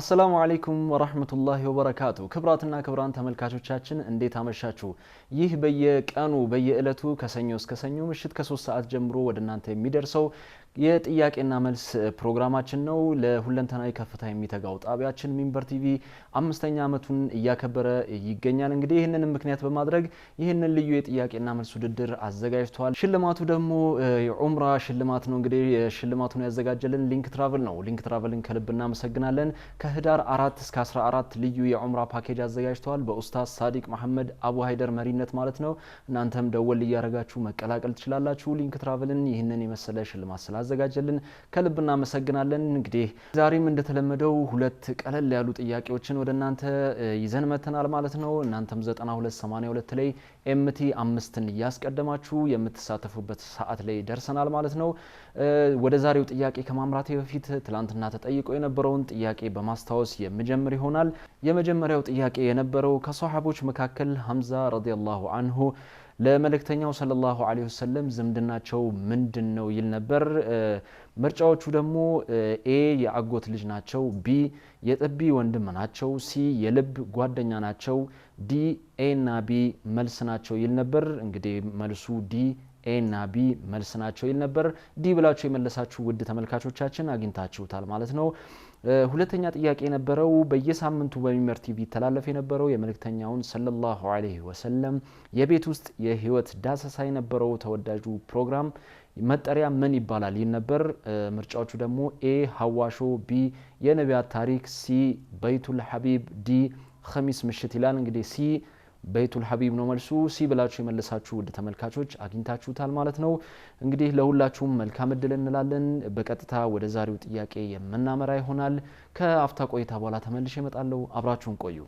السلام عليكم ورحمة الله وبركاته كبراتنا كبران ተመልካቾቻችን እንዴት አመሻችሁ ይህ በየቀኑ በየእለቱ ከሰኞ እስከ ሰኞ ምሽት ከ3 ሰዓት ጀምሮ ወደ እናንተ የሚደርሰው የጥያቄና መልስ ፕሮግራማችን ነው ለሁለንተናዊ ከፍታ የሚተጋው ጣቢያችን ሚንበር ቲቪ 5ኛ አመቱን እያከበረ ይገኛል እንግዲህ ይሄንን ምክንያት በማድረግ ይሄንን ልዩ የጥያቄና መልስ ውድድር አዘጋጅቷል ሽልማቱ ደግሞ የዑምራ ሽልማት ነው እንግዲህ ሽልማቱን ያዘጋጀልን ሊንክ ትራቨል ነው ሊንክ ትራቨልን ከልብና መሰግናለን ከህዳር 4 እስከ 14 ልዩ የዑምራ ፓኬጅ አዘጋጅቷል በኡስታዝ ሳዲቅ መሐመድ አቡ ሃይደር መሪነት ማለት ነው እናንተም ደወል ያረጋችሁ መቀላቀል ትችላላችሁ ሊንክ ትራቨልን ይሄንን የመሰለ ሽልማት ስላዘጋጀልን ከልብና መሰግናለን እንግዲህ ዛሬም እንደተለመደው ሁለት ቀለል ያሉ ጥያቄዎችን ወደ እናንተ ይዘን መተናል ማለት ነው እናንተም 9282 ላይ ኤምቲ 5ን ያስቀደማችሁ የምትሳተፉበት ሰዓት ላይ ደርሰናል ማለት ነው ወደ ዛሬው ጥያቄ ከማምራቴ በፊት ትላንትና ተጠይቆ የነበረውን ጥያቄ በማስታወስ የመጀመር ይሆናል የመጀመሪያው ጥያቄ የነበረው ከሷሐቦች መካከል ሐምዛ ረዲየላሁ ዐንሁ ለመልእክተኛው ሰለላሁ ዐለይሂ ወሰለም ዝምድናቸው ምንድነው ይል ነበር ምርጫዎቹ ደግሞ ኤ የአጎት ልጅ ናቸው ቢ የጥቢ ወንድም ናቸው ሲ የልብ ጓደኛ ናቸው ዲ ኤ እና ቢ መልስ ናቸው ይል ነበር እንግዲህ መልሱ ዲ ኤ እና ቢ መልስ ናቸው ይል ነበር ዲ ብላችሁ የመለሳችሁ ውድ ተመልካቾቻችን አግኝታችሁታል ማለት ነው ሁለተኛ ጥያቄ የነበረው በየሳምንቱ በሚንበር ቲቪ ተላለፈ የነበረው የመልእክተኛውን ሰለላሁ ዐለይሂ ወሰለም የቤት ውስጥ የህይወት ዳሰሳ የነበረው ተወዳጁ ፕሮግራም መጠሪያ ምን ይባላል ይል ነበር ምርጫዎቹ ደግሞ ኤ ሐዋሾ ቢ የነቢያት ታሪክ ሲ በይቱል ሐቢብ ዲ ኸሚስ ምሽት ይላል እንግዲህ ሲ በይቱል ሐቢብ ነው መልሱ ሲ ብላችሁ የመለሳችሁ ውድ ተመልካቾች አግኝታችሁታል ማለት ነው እንግዲህ ለሁላችሁም መልካም እድል እንላለን በቀጥታ ወደ ዛሬው ጥያቄ የምናመራ ይሆናል ከአፍታ ቆይታ በኋላ ተመልሼ እመጣለሁ አብራችሁን ቆዩ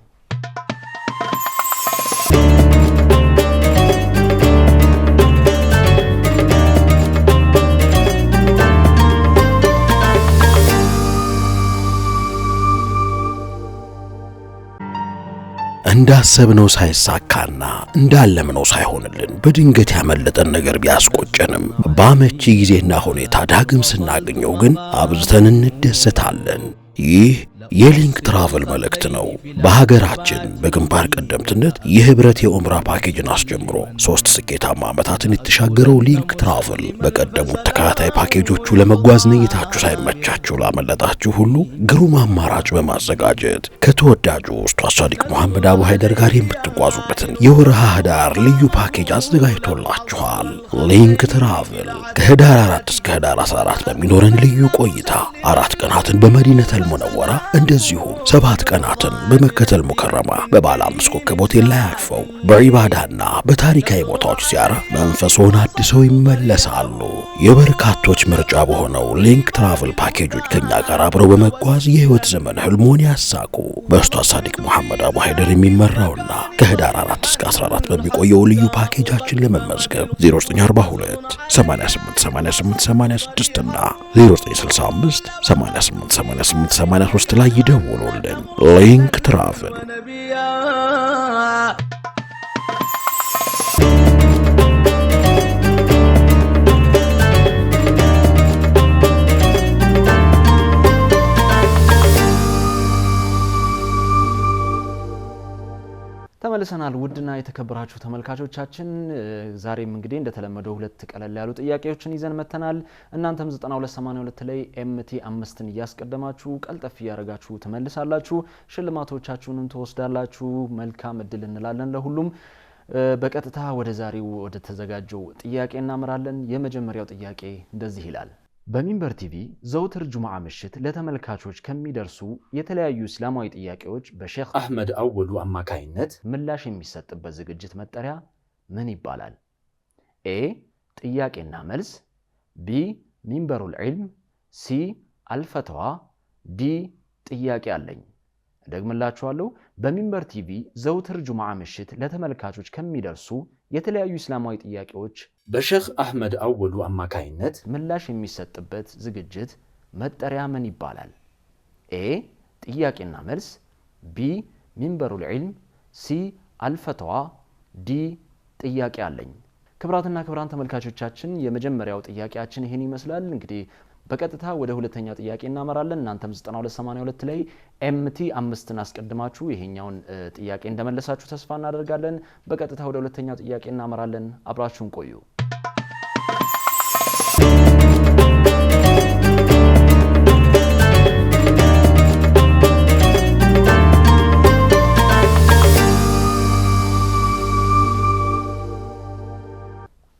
እንዳሰብነው ሳይሳካና እንዳለምነው ሳይሆንልን በድንገት ያመለጠን ነገር ቢያስቆጨንም በአመቺ ጊዜና ሁኔታ ዳግም ስናገኘው ግን አብዝተን እንደሰታለን ይህ የሊንክ ትራቨል መልእክት ነው በሀገራችን በግንባር ቀደምትነት የህብረት የዑምራ ፓኬጅን አስጀምሮ 3 ስኬታማ ዓመታትን የተሻገረው ሊንክ ትራቨል በቀደሙት ተከታታይ ፓኬጆቹ ለመጓዝ ነይታችሁ ሳይመቻችሁ ላመለጣችሁ ሁሉ ግሩም አማራጭ በማዘጋጀት ከተወዳጁ ኡስታዝ ሳዲቅ መሐመድ አቡ ሃይደር ጋር የምትጓዙበትን የወርሃ ህዳር ልዩ ፓኬጅ አዘጋጅቶላችኋል ሊንክ ትራቨል ከህዳር 4 እስከ ህዳር 14 በሚኖረን ልዩ ቆይታ 4 ቀናትን በመዲነቱል ሙነወራ እንደዚሁ 7 ቀናትን በመከተል ሙከረማ በባለ 5 ኮከብ ሆቴል ላይ አርፈው በዒባዳና በታሪካዊ ቦታዎች ሲያራ መንፈሶን አድሰው ይመለሳሉ የበርካቶች ምርጫ በሆነው ሊንክ ትራቨል ፓኬጆች ከኛ ጋር አብረው በመጓዝ የህይወት ዘመን ህልሞን ያሳቁ በኡስታዝ ሳዲቅ መሐመድ አቡ ሃይደር የሚመራውና ከህዳር 4 እስከ 14 በሚቆየው ልዩ ፓኬጃችን ለመመዝገብ 0942 888886 እና 0965 888883 ላይ ይደውሉልን ሊንክ ትራቨል ተመልሰናል ውድና የተከበራችሁ ተመልካቾቻችን ዛሬም እንግዲህ እንደተለመደው ሁለት ቀለል ያሉ ጥያቄዎችን ይዘን መተናል እናንተም 9282 ላይ ኤምቲ 5ን ያስቀደማችሁ ቀልጠፍ ያረጋችሁ ተመልሳላችሁ ሽልማቶቻችሁንም ተወስዳላችሁ መልካም እድል እንላለን ለሁሉም በቀጥታ ወደ ዛሬው ወደ ተዘጋጀው ጥያቄ እናመራለን የመጀመሪያው ጥያቄ እንደዚህ ይላል በሚንበር ቲቪ ዘውትር ጁምዓ ምሽት ለተመልካቾች ከሚደርሱ የተለያዩ እስላማዊ ጥያቄዎች በሼክ አህመድ አወሉ አማካይነት ምላሽ የሚሰጥበት ዝግጅት መጠሪያ ምን ይባላል ኤ ጥያቄና መልስ ቢ ሚንበሩል ዒልም ሲ አልፈትዋ ዲ ጥያቄ አለኝ ደግምላችኋለሁ በሚንበር ቲቪ ዘውትር ጁምዓ ምሽት ለተመልካቾች ከሚደርሱ የተለያዩ እስላማዊ ጥያቄዎች በሼክ አህመድ አወሉ አማካይነት ምላሽ የሚሰጥበት ዝግጅት መጠሪያ ምን ይባላል ኤ ጥያቄና መልስ ቢ ሚንበሩል ዒልም ሲ አልፈትዋ ዲ ጥያቄ አለኝ ክብራትና ክብራን ተመልካቾቻችን የመጀመሪያው ጥያቄያችን ይሄን ይመስላል እንግዲህ በቀጥታ ወደ ሁለተኛው ጥያቄ እናመራለን። እናንተም 9282 ላይ ኤምቲ 5ን አስቀድማችሁ ይሄኛውን ጥያቄ እንደመለሳችሁ ተስፋ እናደርጋለን። በቀጥታ ወደ ሁለተኛው ጥያቄ እናመራለን። አብራችሁን ቆዩ።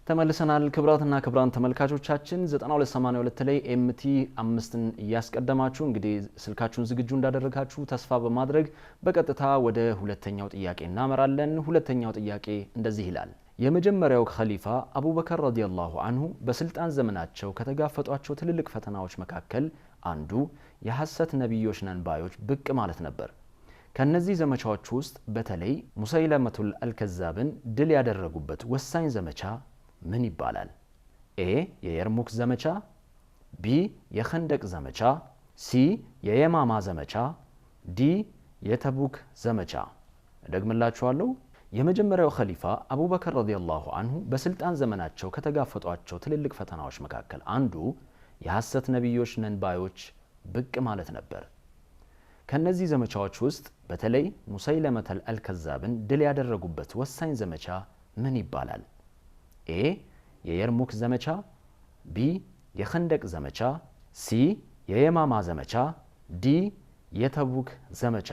ተመልሰናል። ክብራትና ክብራን ተመልካቾቻችን 9282 ላይ ኤምቲ 5ን እያስቀደማችሁ እንግዲህ ስልካችሁን ዝግጁ እንዳደረጋችሁ ተስፋ በማድረግ በቀጥታ ወደ ሁለተኛው ጥያቄ እናመራለን። ሁለተኛው ጥያቄ እንደዚህ ይላል። የመጀመሪያው ኸሊፋ አቡበከር ረዲየላሁ አንሁ በስልጣን ዘመናቸው ከተጋፈጧቸው ትልልቅ ፈተናዎች መካከል አንዱ የሐሰት ነብዮች ነን ባዮች ብቅ ማለት ነበር። ከነዚህ ዘመቻዎች ውስጥ በተለይ ሙሰይለመቱል አልከዛብን ድል ያደረጉበት ወሳኝ ዘመቻ ምን ይባላል? ኤ የየርሙክ ዘመቻ፣ ቢ የኸንደቅ ዘመቻ፣ ሲ የየማማ ዘመቻ፣ ዲ የተቡክ ዘመቻ። ደግምላችኋለሁ። የመጀመሪያው ኸሊፋ አቡበከር ረዲየላሁ አንሁ በስልጣን ዘመናቸው ከተጋፈጧቸው ትልልቅ ፈተናዎች መካከል አንዱ የሐሰት ነብዮች ነን ባዮች ብቅ ማለት ነበር። ከነዚህ ዘመቻዎች ውስጥ በተለይ ሙሰይለመቱል አልከዛብን ድል ያደረጉበት ወሳኝ ዘመቻ ምን ይባላል? ኤ የየርሙክ ዘመቻ፣ ቢ የኸንደቅ ዘመቻ፣ ሲ የየማማ ዘመቻ፣ ዲ የተቡክ ዘመቻ።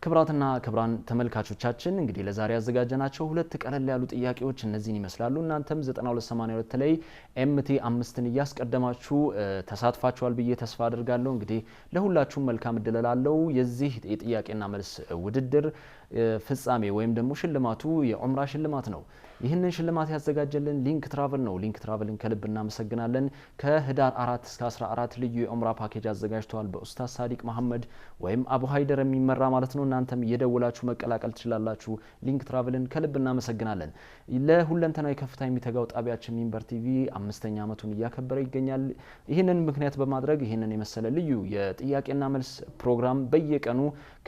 ክብራትና ክብራን ተመልካቾቻችን እንግዲህ ለዛሬ ያዘጋጀናቸው ሁለት ቀለል ያሉ ጥያቄዎች እነዚህን ይመስላሉ። እናንተም 9282 ላይ ኤምቲ 5ን እያስቀደማችሁ ተሳትፋችኋል ብዬ ተስፋ አድርጋለሁ። እንግዲህ ለሁላችሁም መልካም እድል እላለሁ። የዚህ የጥያቄና መልስ ውድድር ፍጻሜ ወይም ደግሞ ሽልማቱ የዑምራ ሽልማት ነው። ይህንን ሽልማት ያዘጋጀልን ሊንክ ትራቨል ነው። ሊንክ ትራቨልን ከልብ እናመሰግናለን። ከህዳር 4 እስከ 14 ልዩ የዑምራ ፓኬጅ አዘጋጅተዋል በኡስታዝ ሳዲቅ መሐመድ ወይም አቡ ሃይደር የሚመራ ማለት ነው። እናንተም እየደወላችሁ መቀላቀል ትችላላችሁ። ሊንክ ትራቨልን ከልብ እናመሰግናለን። ለሁለንተናዊ ከፍታ የሚተጋው ጣቢያችን ሚንበር ቲቪ 5ኛ ዓመቱን እያከበረ ይገኛል። ይህንን ምክንያት በማድረግ ይህንን የመሰለ ልዩ የጥያቄና መልስ ፕሮግራም በየቀኑ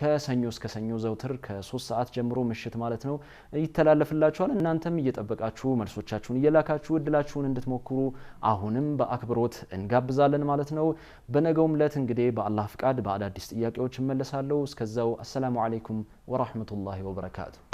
ከሰኞ እስከ ሰኞ ዘውትር ከ3 ሰዓት ጀምሮ ምሽት ማለት ነው ይተላለፍላችኋል። እናንተም እየጠበቃችሁ መልሶቻችሁን እየላካችሁ እድላችሁን እንድትሞክሩ አሁንም በአክብሮት እንጋብዛለን ማለት ነው። በነገውም ለት እንግዲህ በአላህ ፍቃድ በአዳዲስ ጥያቄዎች እመለሳለሁ። እስከዛው አሰላሙ አለይኩም ወራህመቱላሂ ወበረካቱ።